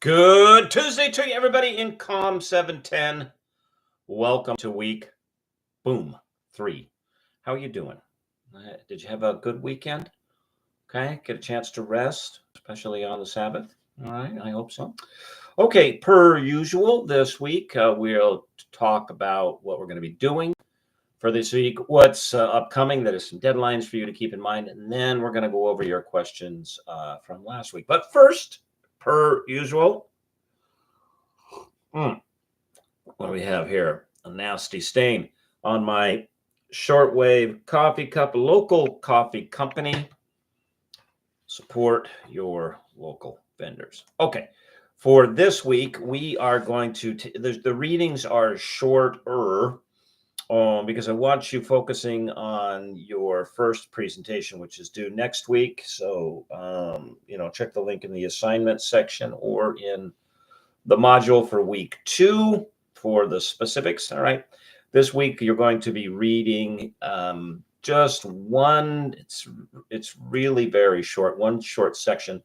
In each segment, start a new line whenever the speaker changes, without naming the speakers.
Good Tuesday to you, everybody in COM 710. Welcome to week, boom, 3. How are you doing? Did you have a good weekend? Okay, get a chance to rest, especially on the Sabbath. All right, I hope so. Okay, per usual, this week we'll talk about what we're going to be doing for this week, what's upcoming. That is some deadlines for you to keep in mind, and then we're going to go over your questions from last week. But first, per usual, what do we have here? A nasty stain on my shortwave coffee cup, local coffee company. Support your local vendors. Okay, for this week, we are going to, the readings are shorter because I want you focusing on your first presentation, which is due next week. So, check the link in the assignment section or in the module for week 2 for the specifics. All right. This week, you're going to be reading just one. It's really very short, one short section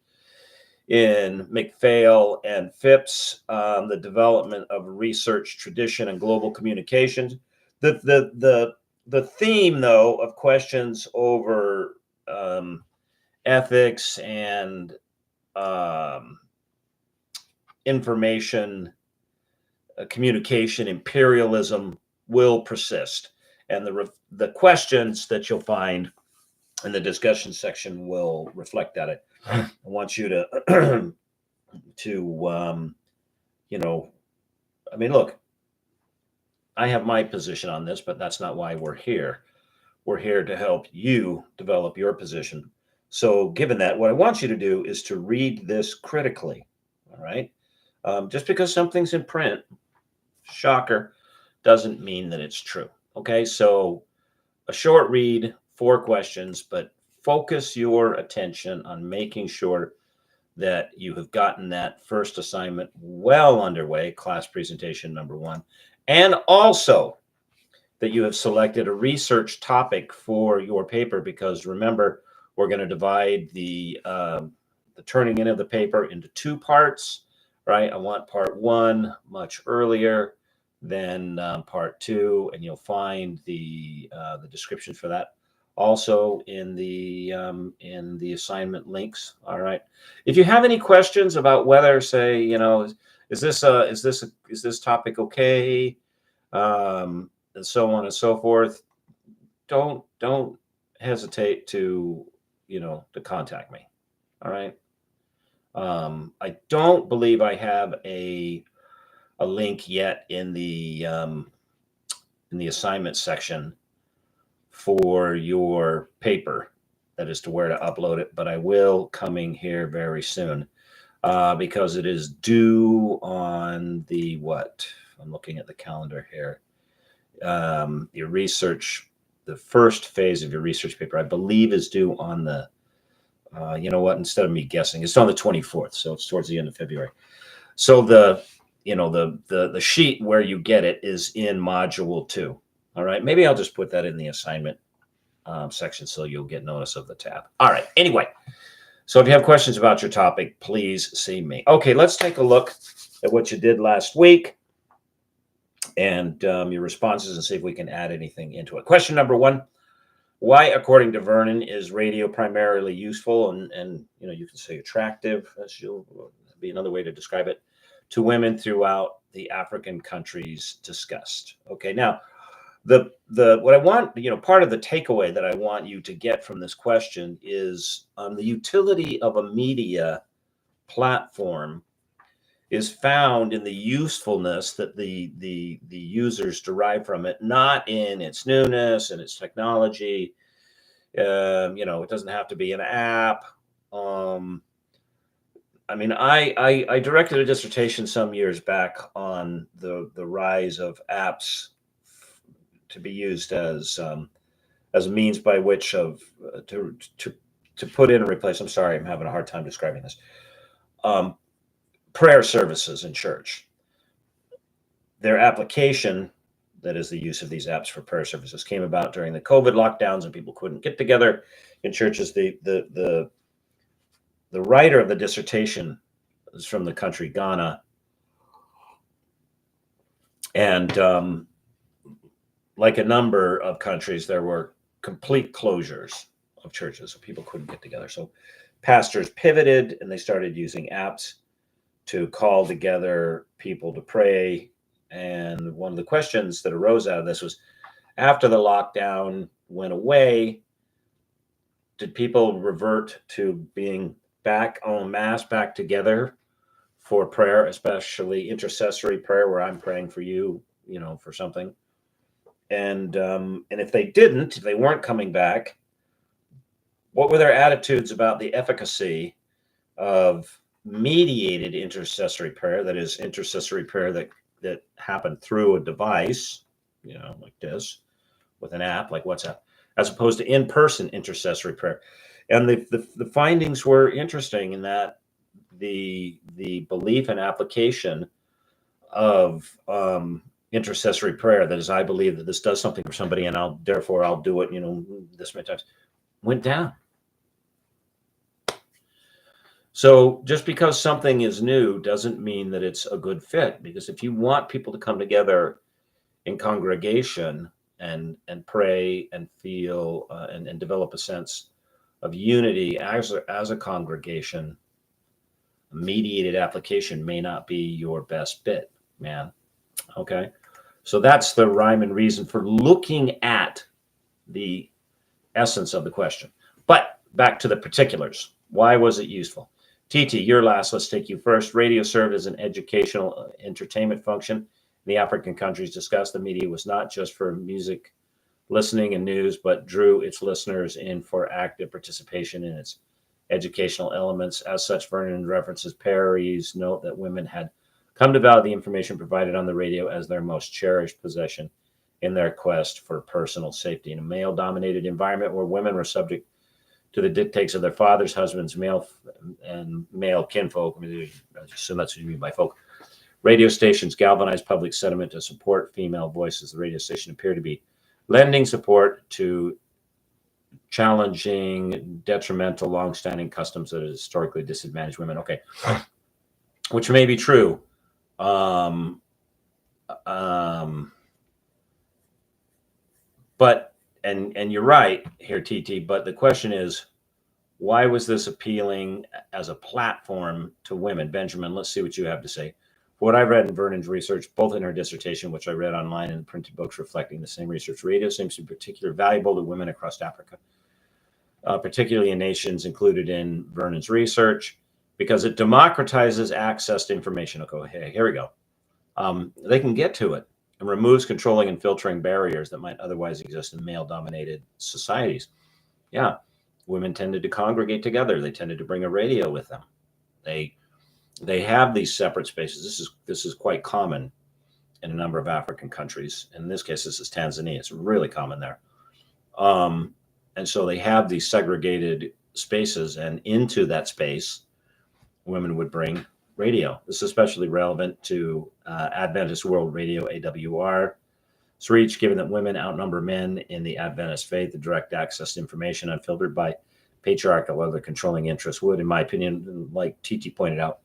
in McPhail and Phipps, the development of research tradition and global communications. The theme, though, of questions over ethics and information communication imperialism will persist, and the questions that you'll find in the discussion section will reflect that. I want you to look, I have my position on this, but that's not why we're here. We're here to help you develop your position. So given that, what I want you to do is to read this critically. All right. Just because something's in print, shocker, doesn't mean that it's true. Okay, so a short read, 4 questions, but focus your attention on making sure that you have gotten that first assignment well underway, class presentation number 1, and also that you have selected a research topic for your paper, because remember, we're going to divide the turning in of the paper into 2 parts, right? I want part 1 much earlier than part 2, and you'll find the description for that also in the assignment links. All right. If you have any questions about whether, say, is this topic okay, and so on and so forth, don't hesitate to contact me. All right. I don't believe I have a link yet in the assignment section for your paper, that is to where to upload it, but I will coming here very soon because it is due on the I'm looking at the calendar here. Your research, the first phase of your research paper, I believe, is due on the instead of me guessing, it's on the 24th, so it's towards the end of February. So the sheet where you get it is in module 2. All right, maybe I'll just put that in the assignment section so you'll get notice of the tab. All right, anyway, so if you have questions about your topic, please see me. Okay, let's take a look at what you did last week and your responses and see if we can add anything into it. Question number 1. Why, according to Vernon, is radio primarily useful and you can say attractive, as you'll be another way to describe it, to women throughout the African countries discussed? Okay, now the what I want, part of the takeaway that I want you to get from this question is the utility of a media platform is found in the usefulness that the users derive from it, not in its newness and its technology. It doesn't have to be an app. I directed a dissertation some years back on the rise of apps to be used as a means by which to put in and replace. I'm sorry, I'm having a hard time describing this. Prayer services in church. Their application, that is the use of these apps for prayer services, came about during the COVID lockdowns and people couldn't get together in churches. The writer of the dissertation was from the country Ghana. And like a number of countries, there were complete closures of churches, so people couldn't get together. So pastors pivoted and they started using apps to call together people to pray. And one of the questions that arose out of this was, after the lockdown went away, did people revert to being back en masse, back together for prayer, especially intercessory prayer, where I'm praying for you, for something? And if they didn't, if they weren't coming back, what were their attitudes about the efficacy of mediated intercessory prayer? That is, intercessory prayer that happened through a device, like this, with an app like WhatsApp, as opposed to in-person intercessory prayer. And the findings were interesting in that the belief and application of intercessory prayer, that is, I believe that this does something for somebody and I'll do it, this many times, went down. So just because something is new doesn't mean that it's a good fit, because if you want people to come together in congregation and pray and feel and develop a sense of unity as a congregation, a mediated application may not be your best fit, man. Okay. So that's the rhyme and reason for looking at the essence of the question. But back to the particulars. Why was it useful? TT, you're last. Let's take you first. Radio served as an educational entertainment function. In the African countries discussed, the media was not just for music listening and news, but drew its listeners in for active participation in its educational elements. As such, Vernon references Perry's note that women had come to value the information provided on the radio as their most cherished possession in their quest for personal safety. In a male-dominated environment where women were subject to the dictates of their fathers, husbands, male kinfolk, I assume that's what you mean by folk, radio stations galvanized public sentiment to support female voices. The radio station appeared to be lending support to challenging, detrimental, long-standing customs that have historically disadvantaged women. Okay, which may be true. But and you're right here, TT. But the question is, why was this appealing as a platform to women? Benjamin, let's see what you have to say. For what I've read in Vernon's research, both in her dissertation, which I read online, and printed books reflecting the same research, radio seems to be particularly valuable to women across Africa, particularly in nations included in Vernon's research, because it democratizes access to information. Okay, here we go. They can get to it and removes controlling and filtering barriers that might otherwise exist in male-dominated societies. Yeah, women tended to congregate together. They tended to bring a radio with them. They have these separate spaces. This is quite common in a number of African countries. In this case, this is Tanzania. It's really common there. And so they have these segregated spaces, and into that space, women would bring radio. This is especially relevant to Adventist World Radio, AWR. It's reach, given that women outnumber men in the Adventist faith. The direct access to information unfiltered by patriarchal or other controlling interests would, in my opinion, like TT pointed out,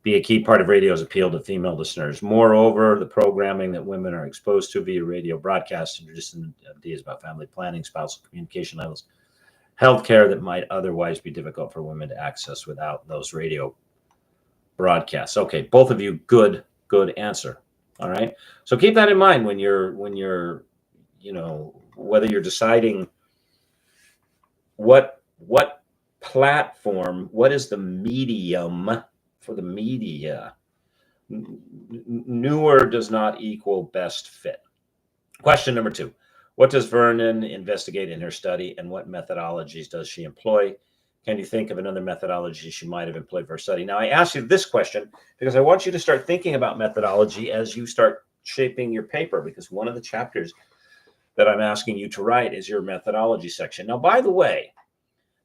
be a key part of radio's appeal to female listeners. Moreover, the programming that women are exposed to via radio broadcasts introduces ideas about family planning, spousal communication levels, healthcare that might otherwise be difficult for women to access without those radio broadcasts. Okay, both of you, good answer. All right. So keep that in mind when you're, whether you're deciding what platform, what is the medium for the media. Newer does not equal best fit. Question number 2. What does Vernon investigate in her study, and what methodologies does she employ? Can you think of another methodology she might have employed for her study? Now, I asked you this question because I want you to start thinking about methodology as you start shaping your paper, because one of the chapters that I'm asking you to write is your methodology section. Now, by the way,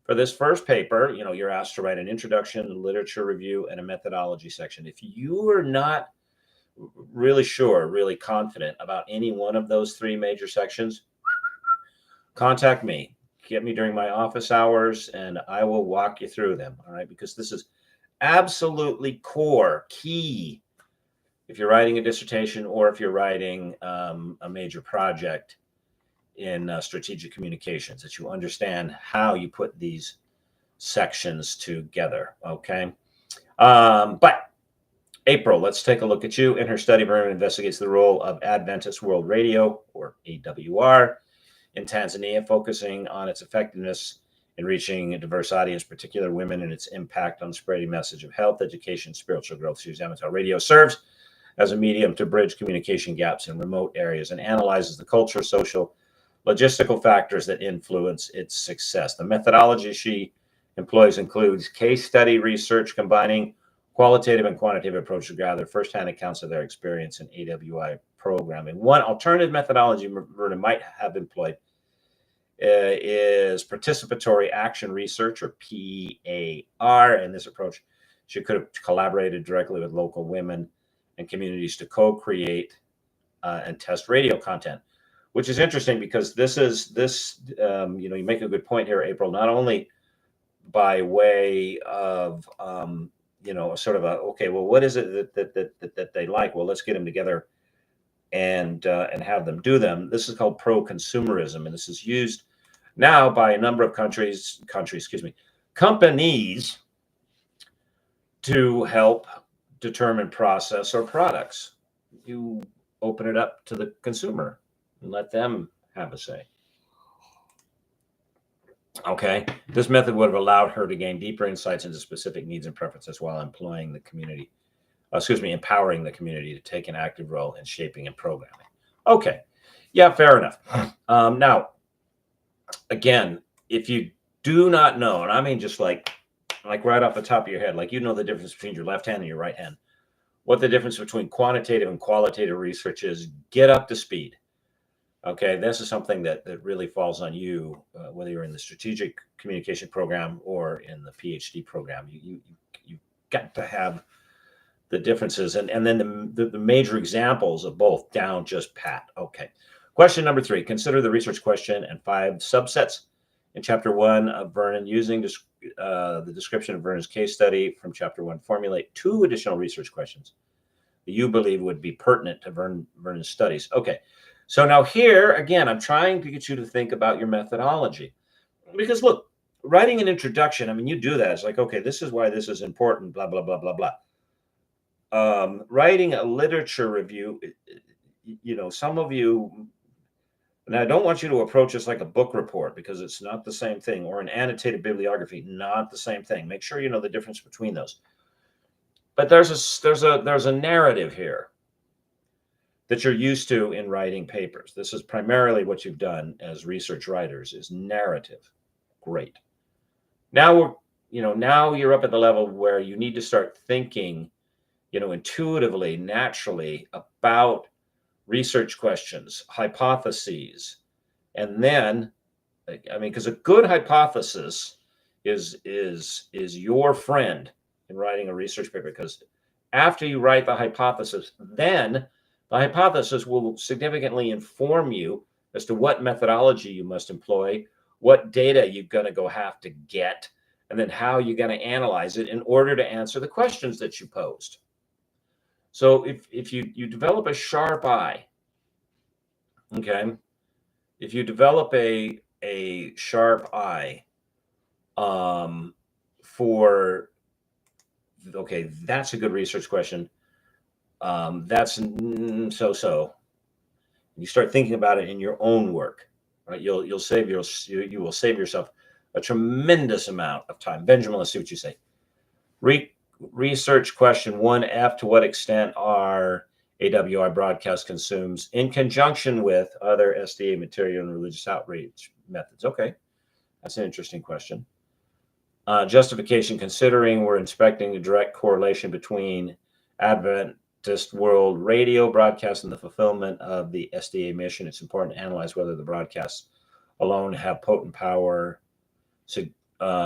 for this first paper, you're asked to write an introduction, a literature review, and a methodology section. If you are not really sure, really confident about any one of those 3 major sections, contact me. Get me during my office hours, and I will walk you through them. All right, because this is absolutely core, key, if you're writing a dissertation or if you're writing a major project in strategic communications, that you understand how you put these sections together. Okay. But April, let's take a look at you. In her study, Vernon investigates the role of Adventist World Radio, or AWR, in Tanzania, focusing on its effectiveness in reaching a diverse audience, particularly women, and its impact on spreading message of health, education, spiritual growth. She examines how radio serves as a medium to bridge communication gaps in remote areas and analyzes the cultural, social, logistical factors that influence its success. The methodology she employs includes case study research combining qualitative and quantitative approach to gather firsthand accounts of their experience in AWI programming. One alternative methodology Vernon might have employed is participatory action research, or PAR. In this approach, she could have collaborated directly with local women and communities to co-create and test radio content, which is interesting because you make a good point here, April, not only by way of sort of okay, well, what is it that they like? Well, let's get them together and have them do them. This is called pro-consumerism, and this is used now by a number of companies to help determine process or products. You open it up to the consumer and let them have a say. Okay, this method would have allowed her to gain deeper insights into specific needs and preferences while empowering the community to take an active role in shaping and programming. Okay, yeah, fair enough. Now, again, if you do not know, and I mean just like right off the top of your head, like you know the difference between your left hand and your right hand, what the difference between quantitative and qualitative research is, get up to speed. Okay, this is something that really falls on you, whether you're in the strategic communication program or in the PhD program. You've got to have the differences and then the major examples of both down just pat. Okay, question number 3. Consider the research question and 5 subsets in Chapter 1 of Vernon. Using the description of Vernon's case study from Chapter 1, formulate 2 additional research questions that you believe would be pertinent to Vernon's studies. Okay. So now here, again, I'm trying to get you to think about your methodology. Because look, writing an introduction, I mean, you do that. It's like, okay, this is why this is important, blah, blah, blah, blah, blah. Writing a literature review, some of you, and I don't want you to approach this like a book report because it's not the same thing, or an annotated bibliography, not the same thing. Make sure you know the difference between those. But there's a narrative here that you're used to in writing papers. This is primarily what you've done as research writers, is narrative. Great. Now you're up at the level where you need to start thinking, intuitively, naturally about research questions, hypotheses. And then, because a good hypothesis is your friend in writing a research paper, because after you write the hypothesis, then the hypothesis will significantly inform you as to what methodology you must employ, what data you're going to have to get, and then how you're going to analyze it in order to answer the questions that you posed. So if you develop a sharp eye, okay, if you develop a sharp eye that's a good research question. That's so. You start thinking about it in your own work, right? You will save yourself a tremendous amount of time. Benjamin, let's see what you say. Research question 1F: to what extent are AWI broadcast consumes in conjunction with other SDA material and religious outreach methods? Okay, that's an interesting question. Justification: considering we're inspecting a direct correlation between Adventist World Radio broadcast and the fulfillment of the SDA mission, it's important to analyze whether the broadcasts alone have potent power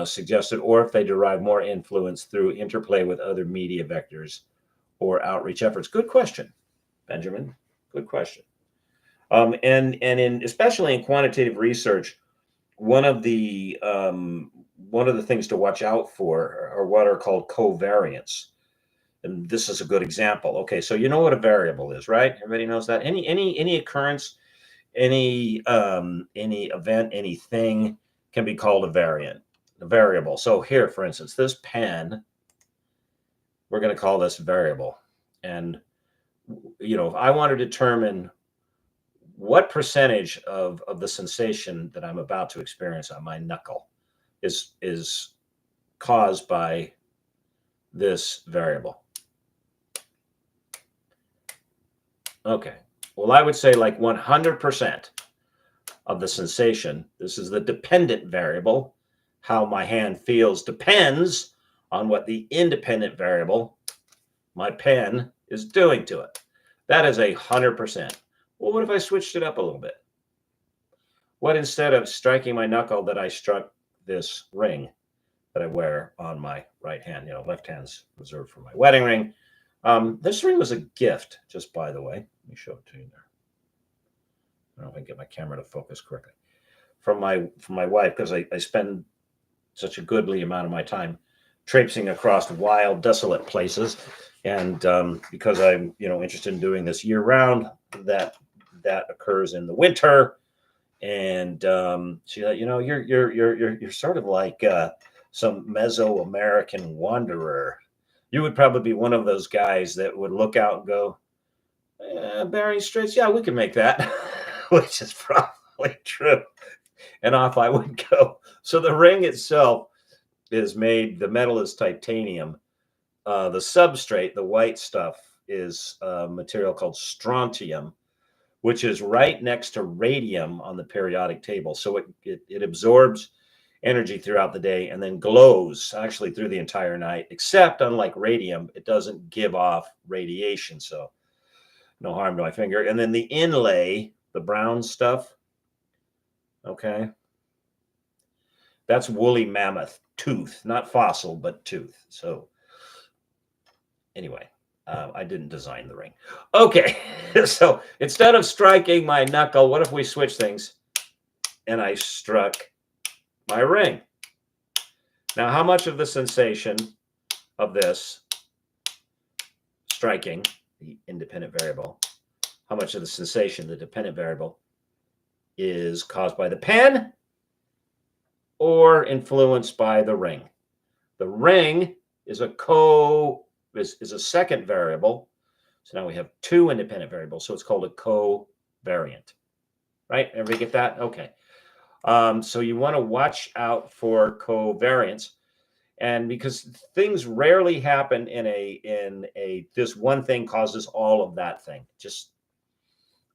suggested, or if they derive more influence through interplay with other media vectors or outreach efforts. Good question, Benjamin. Good question. And especially in quantitative research, one of the things to watch out for are what are called covariants. And this is a good example. Okay, so you know what a variable is, right? Everybody knows that. Any occurrence, any event, anything can be called a variable. So here, for instance, this pen, we're going to call this variable. And if I want to determine what percentage of the sensation that I'm about to experience on my knuckle is caused by this variable. Okay. Well, I would say like 100% of the sensation, this is the dependent variable. How my hand feels depends on what the independent variable, my pen, is doing to it. That is 100%. Well, what if I switched it up a little bit? What instead of striking my knuckle that I struck this ring that I wear on my right hand? Left hand's reserved for my wedding ring. This ring was a gift, just by the way. Let me show it to you there. I don't know if I can get my camera to focus correctly. From my wife, because I spend such a goodly amount of my time traipsing across wild, desolate places, and because I'm interested in doing this year round, that occurs in the winter. And she said, you're sort of like some Mesoamerican wanderer. You would probably be one of those guys that would look out and go, Bering Straits, yeah, we can make that, which is probably true. And off I would go. So the ring itself is made, the metal is titanium. The substrate, the white stuff, is a material called strontium, which is right next to radium on the periodic table. So it absorbs energy throughout the day and then glows actually through the entire night, except unlike radium, it doesn't give off radiation. So no harm to my finger. And then the inlay, the brown stuff, okay, that's woolly mammoth tooth, not fossil, but tooth. So anyway, I didn't design the ring. Okay, so instead of striking my knuckle, what if we switch things and I struck my ring? Now, how much of the sensation of this striking, the independent variable, how much of the sensation, the dependent variable, is caused by the pen or influenced by the ring? The ring is a second variable. So now we have two independent variables. So it's called a covariant, right? Everybody get that? Okay. So you want to watch out for covariance, and because things rarely happen in this one thing causes all of that thing. Just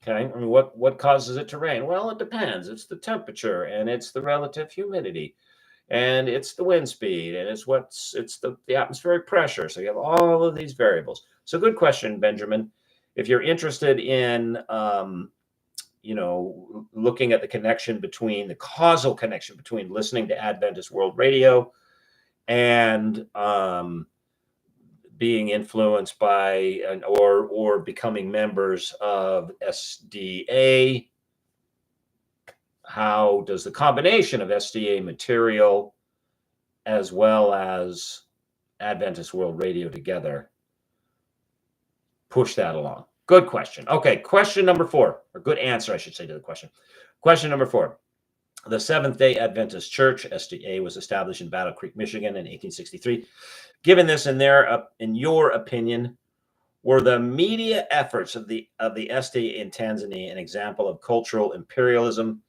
okay. I mean, what causes it to rain? Well, it depends. It's the temperature, and it's the relative humidity, and it's the wind speed, and it's the atmospheric pressure. So you have all of these variables. So good question, Benjamin. If you're interested in looking at the causal connection between listening to Adventist World Radio and being influenced by or becoming members of SDA, how does the combination of SDA material as well as Adventist World Radio together push that along? Good question. Okay, question number 4, or good answer, I should say, to the question. Question number 4. The Seventh-day Adventist Church, SDA, was established in Battle Creek, Michigan in 1863. Given this, in your opinion, were the media efforts of the SDA in Tanzania an example of cultural imperialism?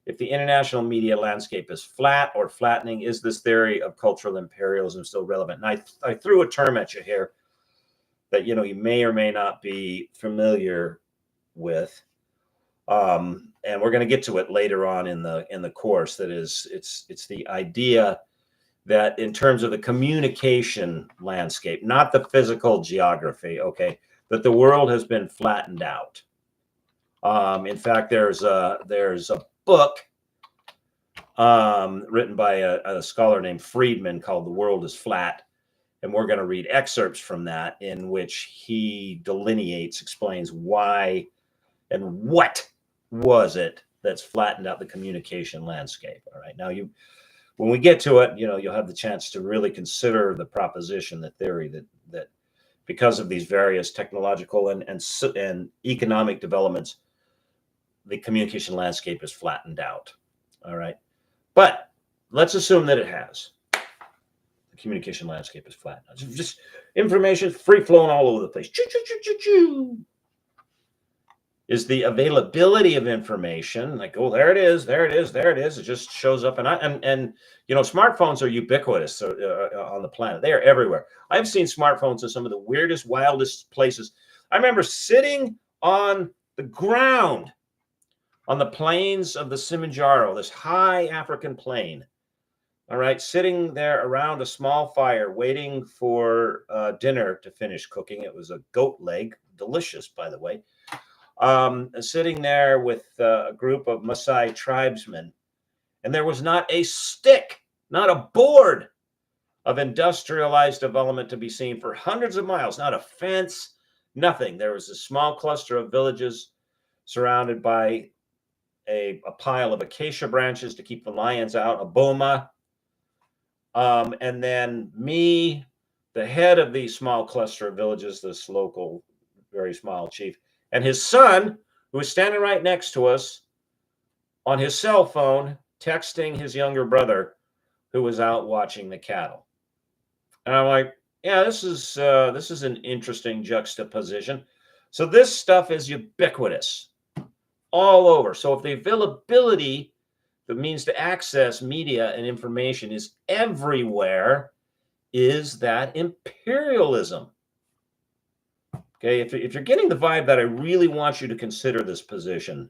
If the international media landscape is flat or flattening, is this theory of cultural imperialism still relevant? And I threw a term at you here that you may or may not be familiar with, and we're going to get to it later on in the course. That is, it's the idea that in terms of the communication landscape, not the physical geography, okay, that the world has been flattened out. In fact, there's a book written by a scholar named Friedman called "The World is Flat." And we're going to read excerpts from that in which he explains why and what was it that's flattened out the communication landscape. All right. Now, when we get to it, you'll have the chance to really consider the proposition, the theory that because of these various technological and economic developments, the communication landscape is flattened out. All right. But let's assume that it has. The communication landscape is flattened out. Just information free flowing all over the place. Choo, choo, choo, choo, choo. Is the availability of information like, oh, there it is, there it is, there it is. It just shows up. And smartphones are ubiquitous on the planet. They are everywhere. I've seen smartphones in some of the weirdest, wildest places. I remember sitting on the ground on the plains of the Kilimanjaro, this high African plain. All right, sitting there around a small fire, waiting for dinner to finish cooking. It was a goat leg, delicious, by the way. Sitting there with a group of Maasai tribesmen, and there was not a stick, not a board of industrialized development to be seen for hundreds of miles, not a fence, nothing. There was a small cluster of villages surrounded by a pile of acacia branches to keep the lions out, a boma, and then me, the head of the small cluster of villages, this local, very small chief, and his son, who was standing right next to us on his cell phone, texting his younger brother, who was out watching the cattle. And I'm like, yeah, this is an interesting juxtaposition. So this stuff is ubiquitous all over. So if the availability, the means to access media and information is everywhere, is that imperialism? Okay, if you're getting the vibe that I really want you to consider this position,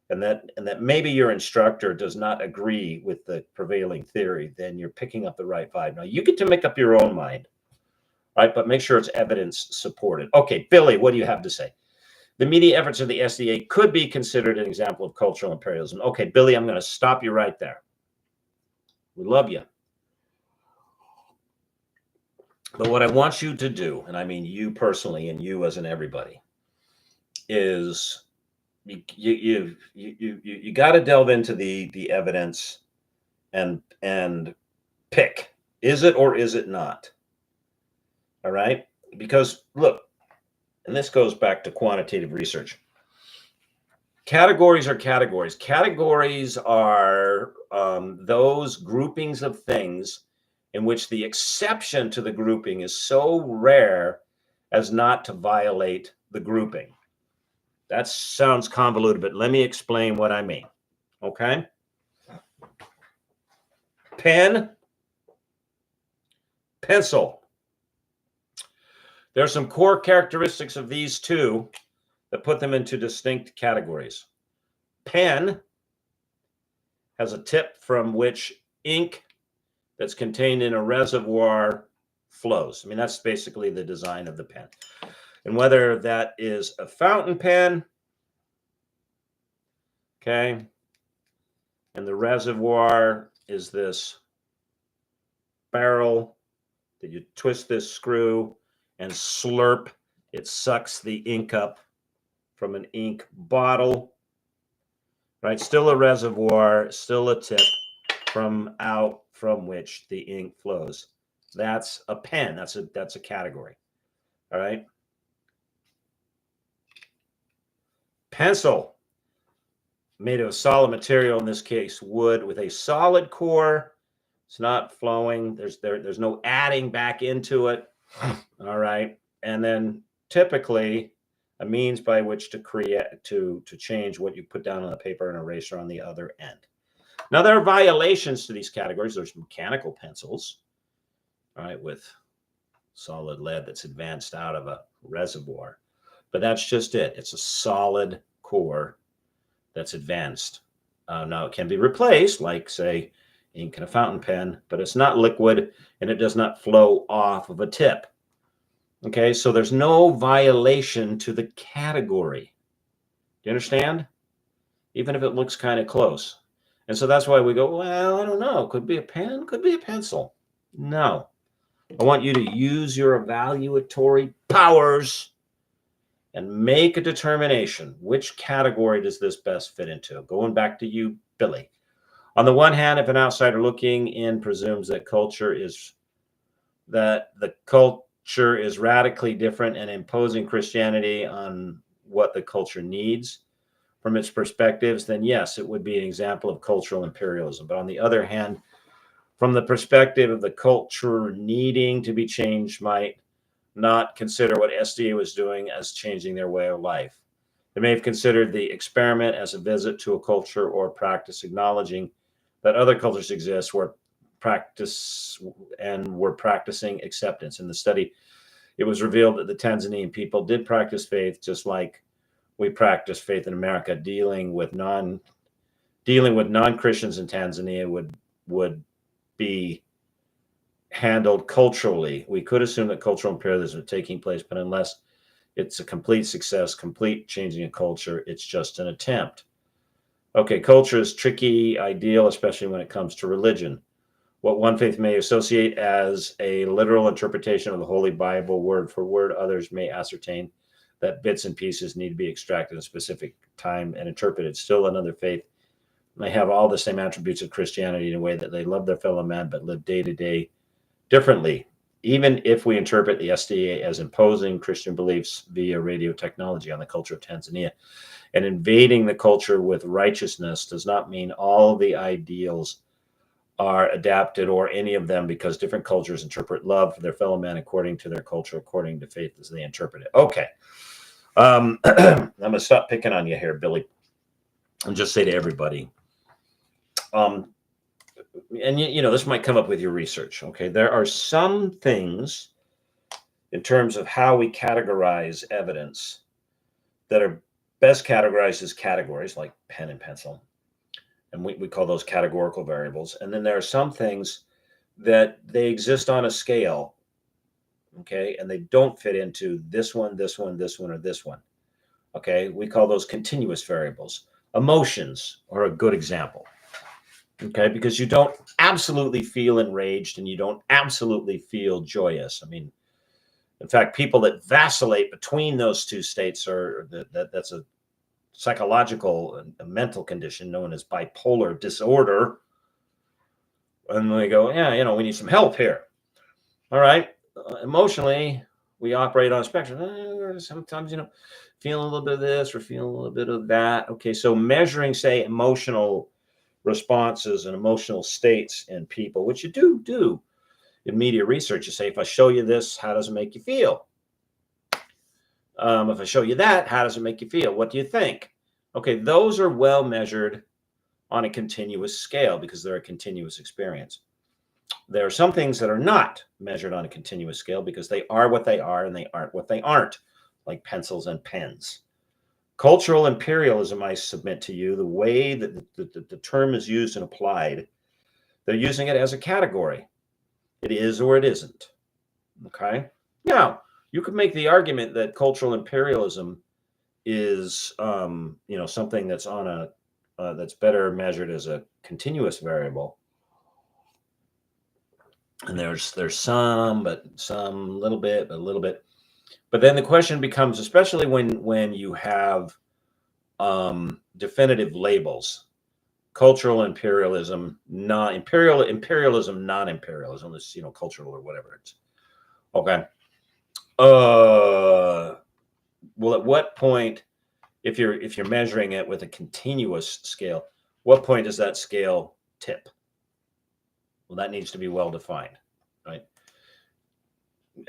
and that maybe your instructor does not agree with the prevailing theory, then you're picking up the right vibe. Now you get to make up your own mind, right? But make sure it's evidence supported. Okay, Billy, what do you have to say? The media efforts of the SDA could be considered an example of cultural imperialism. Okay, Billy, I'm going to stop you right there. We love you. But what I want you to do, and I mean you personally and you as in everybody, is you got to delve into the evidence and pick, is it or is it not? All right, because look, and this goes back to quantitative research. Categories are categories. Categories are those groupings of things in which the exception to the grouping is so rare as not to violate the grouping. That sounds convoluted, but let me explain what I mean. Okay? Pen, pencil. There are some core characteristics of these two that put them into distinct categories. Pen has a tip from which ink that's contained in a reservoir flows. I mean, that's basically the design of the pen. And whether that is a fountain pen, okay, and the reservoir is this barrel that you twist this screw and slurp, it sucks the ink up from an ink bottle, right? Still a reservoir, still a tip from which the ink flows. That's a pen. That's a category. All right. Pencil, made of a solid material, in this case wood, with a solid core. It's not flowing. There's no adding back into it. All right. And then typically a means by which to create to change what you put down on the paper, and eraser on the other end. Now, there are violations to these categories. There's mechanical pencils, all right, with solid lead that's advanced out of a reservoir. But that's just it. It's a solid core that's advanced. Now, it can be replaced, like, say, ink in a fountain pen, but it's not liquid, and it does not flow off of a tip. Okay, so there's no violation to the category. Do you understand? Even if it looks kind of close. And so that's why we go, well, I don't know. Could be a pen, could be a pencil. No. I want you to use your evaluatory powers and make a determination. Which category does this best fit into? Going back to you, Billy. On the one hand, if an outsider looking in presumes that the culture is radically different and imposing Christianity on what the culture needs from its perspectives, then yes, it would be an example of cultural imperialism. But on the other hand, from the perspective of the culture needing to be changed, might not consider what SDA was doing as changing their way of life. They may have considered the experiment as a visit to a culture or practice, acknowledging that other cultures exist where were practicing acceptance. In the study, it was revealed that the Tanzanian people did practice faith just like we practice faith in America. Dealing with non-Christians in Tanzania would be handled culturally. We could assume that cultural imperialism is taking place, but unless it's a complete success, complete changing of culture, it's just an attempt. Okay, culture is tricky ideal, especially when it comes to religion. What one faith may associate as a literal interpretation of the Holy Bible word for word, others may ascertain that bits and pieces need to be extracted in a specific time and interpreted. Still, another faith may have all the same attributes of Christianity in a way that they love their fellow man but live day to day differently. Even if we interpret the SDA as imposing Christian beliefs via radio technology on the culture of Tanzania and invading the culture with righteousness, does not mean all the ideals are adapted or any of them, because different cultures interpret love for their fellow man according to their culture, according to faith as they interpret it. Okay. I'm going to stop picking on you here, Billy, and just say to everybody, and this might come up with your research. Okay. There are some things in terms of how we categorize evidence that are best categorized as categories like pen and pencil. And we call those categorical variables. And then there are some things that they exist on a scale, okay, and they don't fit into this one, this one, this one, or this one. Okay, we call those continuous variables. Emotions are a good example, okay, because you don't absolutely feel enraged and you don't absolutely feel joyous. I mean, in fact, people that vacillate between those two states that's a psychological and a mental condition known as bipolar disorder. And they go, yeah, we need some help here. All right. Emotionally, we operate on a spectrum. Sometimes, feeling a little bit of this or feeling a little bit of that. Okay. So measuring, say, emotional responses and emotional states in people, which you do in media research. You say, if I show you this, how does it make you feel? If I show you that, how does it make you feel? What do you think? Okay, those are well measured on a continuous scale because they're a continuous experience. There are some things that are not measured on a continuous scale because they are what they are and they aren't what they aren't, like pencils and pens. Cultural imperialism, I submit to you, the way that the term is used and applied, they're using it as a category. It is or it isn't. Okay? Now, you could make the argument that cultural imperialism is something that's on that's better measured as a continuous variable, and there's some, but some little bit, but then the question becomes, especially when you have definitive labels: cultural imperialism, imperialism, non-imperialism, this cultural or whatever it's okay. Well, at what point, if you're measuring it with a continuous scale, what point does that scale tip? Well, that needs to be well defined, right?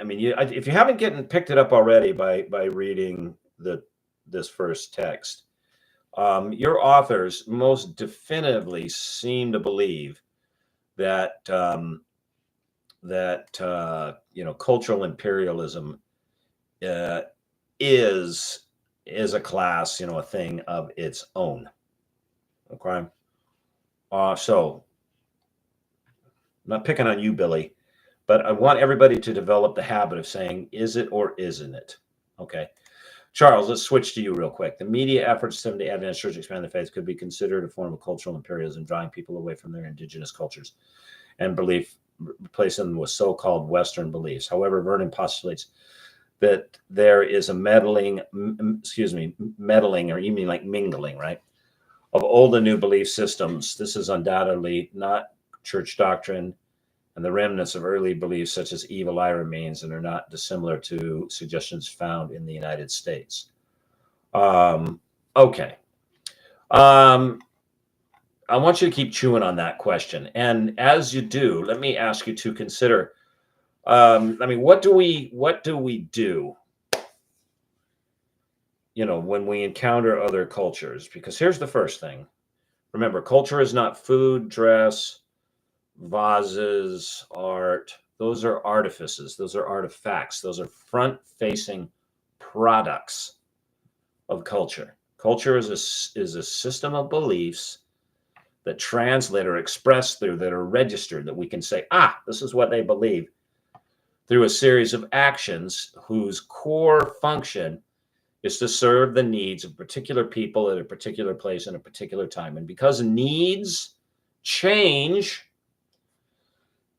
I mean, if you haven't picked it up already by reading this first text, your authors most definitively seem to believe that cultural imperialism is a class, a thing of its own. Okay. So I'm not picking on you, Billy, but I want everybody to develop the habit of saying, is it or isn't it? Okay. Charles, let's switch to you real quick. The media efforts of Seventh-day Adventist Church expand the faith could be considered a form of cultural imperialism, drawing people away from their indigenous cultures and replace them with so-called Western beliefs. However, Vernon postulates that there is a meddling, or you mean like mingling, right? Of old and new belief systems. This is undoubtedly not church doctrine, and the remnants of early beliefs such as evil eye remains and are not dissimilar to suggestions found in the United States. Okay. I want you to keep chewing on that question. And as you do, let me ask you to consider, what do we do, when we encounter other cultures? Because here's the first thing. Remember, culture is not food, dress, vases, art. Those are artifices. Those are artifacts. Those are front-facing products of culture. Culture is a system of beliefs that translate or express through, that are registered, that we can say, this is what they believe, through a series of actions whose core function is to serve the needs of particular people at a particular place in a particular time. And because needs change,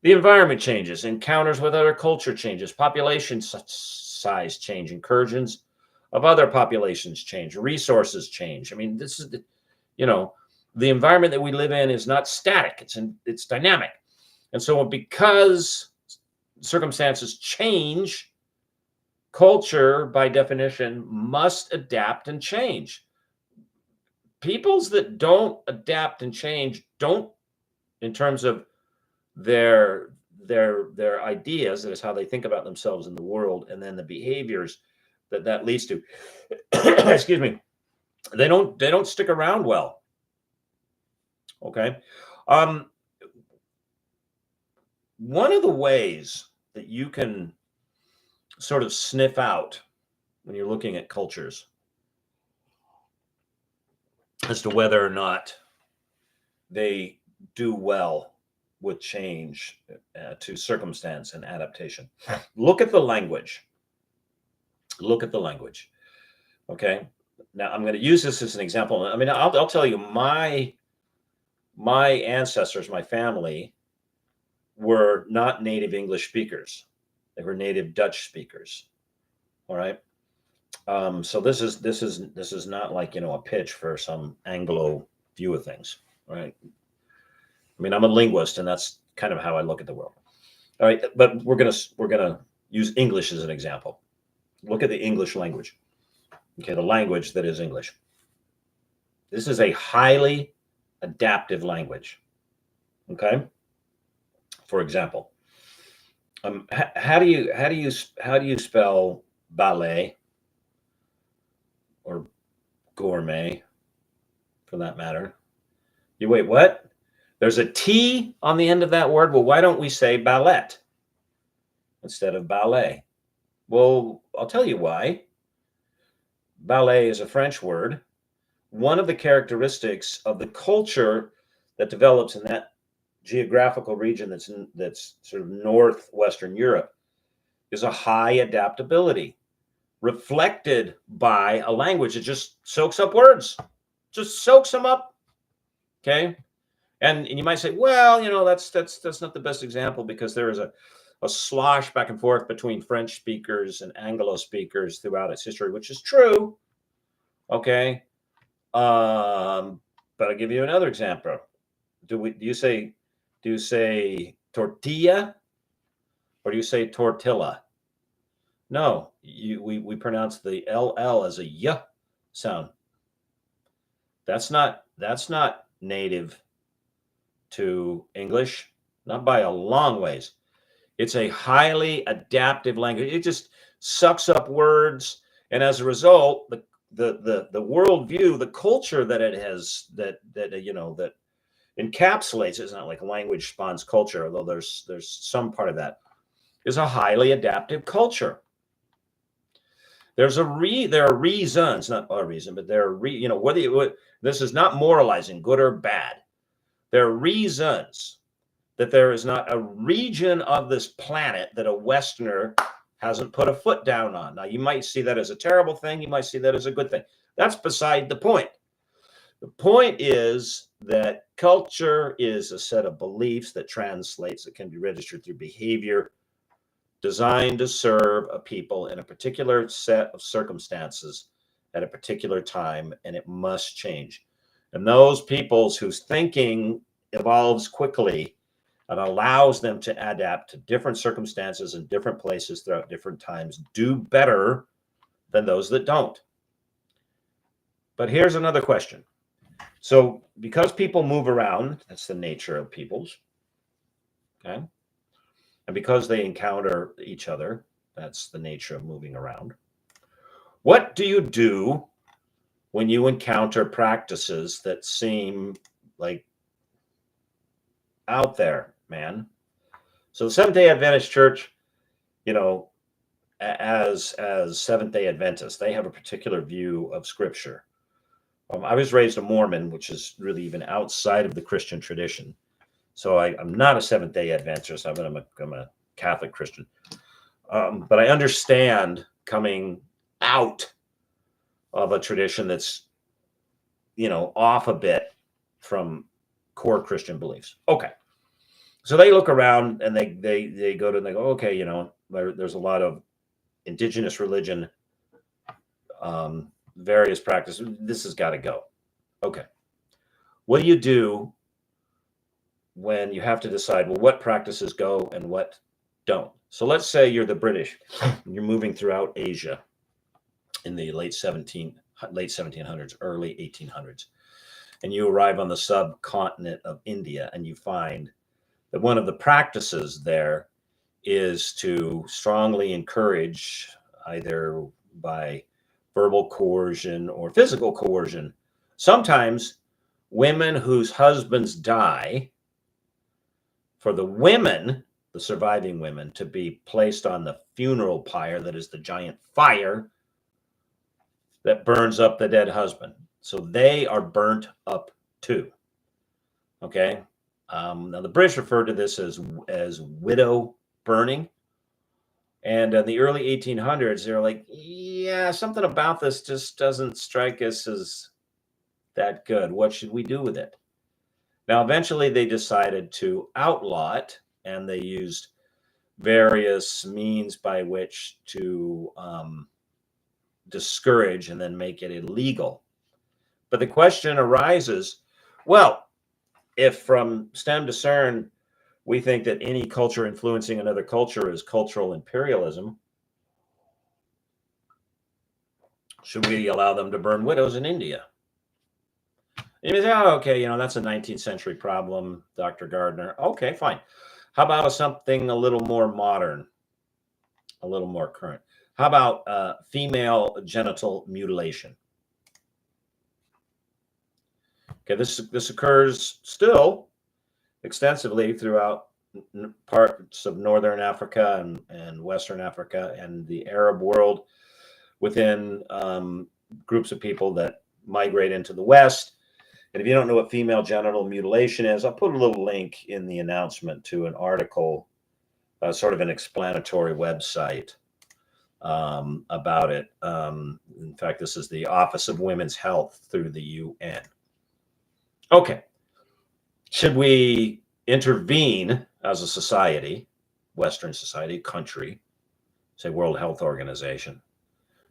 the environment changes, encounters with other culture changes, population size change, incursions of other populations change, resources change. I mean, this is the environment that we live in is not static, it's dynamic. And so because circumstances change, culture by definition must adapt and change. Peoples that don't adapt and change don't, in terms of their ideas, that is how they think about themselves in the world, and then the behaviors that leads to excuse me, they don't stick around well. Okay. One of the ways that you can sort of sniff out when you're looking at cultures as to whether or not they do well with change to circumstance and adaptation. Look at the language. Look at the language. Okay. Now I'm going to use this as an example. I mean, I'll tell you, my ancestors, my family, were not native English speakers. They were native Dutch speakers. All right. So this is not like, a pitch for some Anglo view of things. Right. I mean, I'm a linguist, and that's kind of how I look at the world. All right. But we're gonna use English as an example. Look at the English language. Okay. The language that is English. This is a highly adaptive language. Okay. For example, how do you spell ballet or gourmet, for that matter? You wait, what? There's a T on the end of that word. Well, why don't we say ballet instead of ballet? Well, I'll tell you why. Ballet is a French word. One of the characteristics of the culture that develops in that geographical region that's sort of northwestern Europe is a high adaptability, reflected by a language that just soaks up words, just soaks them up. Okay. And you might say, well, that's not the best example, because there is a slosh back and forth between French speakers and Anglo speakers throughout its history, which is true. Okay. But I'll give you another example. Do you say tortilla, or do you say tortilla? No, we pronounce the LL as a y sound. That's not native to English, not by a long ways. It's a highly adaptive language. It just sucks up words, and as a result, the worldview, the culture that it has, that encapsulates, it's not like language spawns culture, although there's some part of that, is a highly adaptive culture. There are reasons, not a reason, but there are this is not moralizing, good or bad. There are reasons that there is not a region of this planet that a Westerner hasn't put a foot down on. Now, you might see that as a terrible thing. You might see that as a good thing. That's beside the point. The point is that culture is a set of beliefs that translates, that can be registered through behavior designed to serve a people in a particular set of circumstances at a particular time, and it must change. And those peoples whose thinking evolves quickly and allows them to adapt to different circumstances and different places throughout different times do better than those that don't. But here's another question. So because people move around, that's the nature of peoples, okay? And because they encounter each other, that's the nature of moving around. What do you do when you encounter practices that seem like out there, man? So the Seventh-day Adventist Church, you know, as Seventh-day Adventists, they have a particular view of Scripture. I was raised a Mormon, which is really even outside of the Christian tradition. So I'm not a Seventh-day Adventist. I'm a Catholic Christian. But I understand coming out of a tradition that's, you know, off a bit from core Christian beliefs. Okay. So they look around and they go to and they go, okay, you know, there's a lot of indigenous religion, various practices. This has got to go. Okay. What do you do when you have to decide, well, what practices go and what don't? So let's say you're the British and you're moving throughout Asia in the late 1700s, early 1800s, and you arrive on the subcontinent of India and you find that one of the practices there is to strongly encourage, either by verbal coercion or physical coercion, sometimes women whose husbands die, for the women, the surviving women, to be placed on the funeral pyre, that is the giant fire that burns up the dead husband. So they are burnt up too. Okay. Now the British refer to this as widow burning. And in the early 1800s, they're like, yeah, something about this just doesn't strike us as that good. What should we do with it? Now, eventually they decided to outlaw it, and they used various means by which to discourage and then make it illegal. But the question arises, well, if from stem to cern we think that any culture influencing another culture is cultural imperialism, should we allow them to burn widows in India? And you say, oh, okay, you know, that's a 19th century problem, Dr. Gardner. Okay, fine. How about something a little more modern, a little more current? How about female genital mutilation? Okay, this occurs still extensively throughout parts of Northern Africa and Western Africa and the Arab world, within groups of people that migrate into the West. And if you don't know what female genital mutilation is, I'll put a little link in the announcement to an article, sort of an explanatory website about it. In fact, this is the Office of Women's Health through the UN. Okay. Should we intervene as a society, Western society, country, say World Health Organization?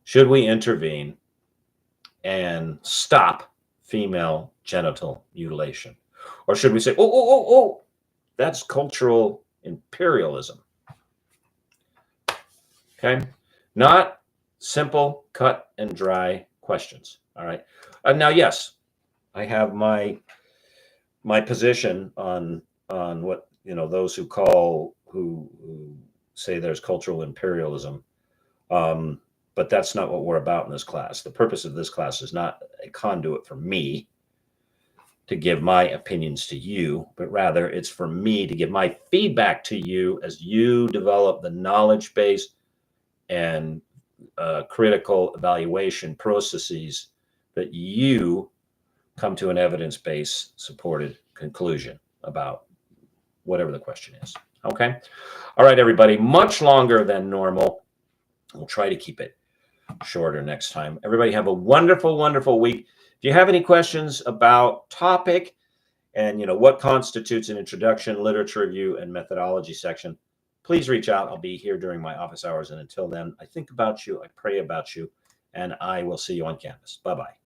Should we intervene and stop female genital mutilation? Or should we say, oh, that's cultural imperialism? Okay. Not simple, cut and dry questions. All right. Now, yes, I have my position on what, you know, those who say there's cultural imperialism. But that's not what we're about in this class. The purpose of this class is not a conduit for me to give my opinions to you, but rather it's for me to give my feedback to you as you develop the knowledge base and critical evaluation processes that you come to an evidence-based supported conclusion about whatever the question is. Okay. All right, everybody, much longer than normal. We'll try to keep it shorter next time. Everybody have a wonderful, wonderful week. If you have any questions about topic and, you know, what constitutes an introduction, literature review, and methodology section, please reach out. I'll be here during my office hours. And until then, I think about you, I pray about you, and I will see you on campus. Bye bye.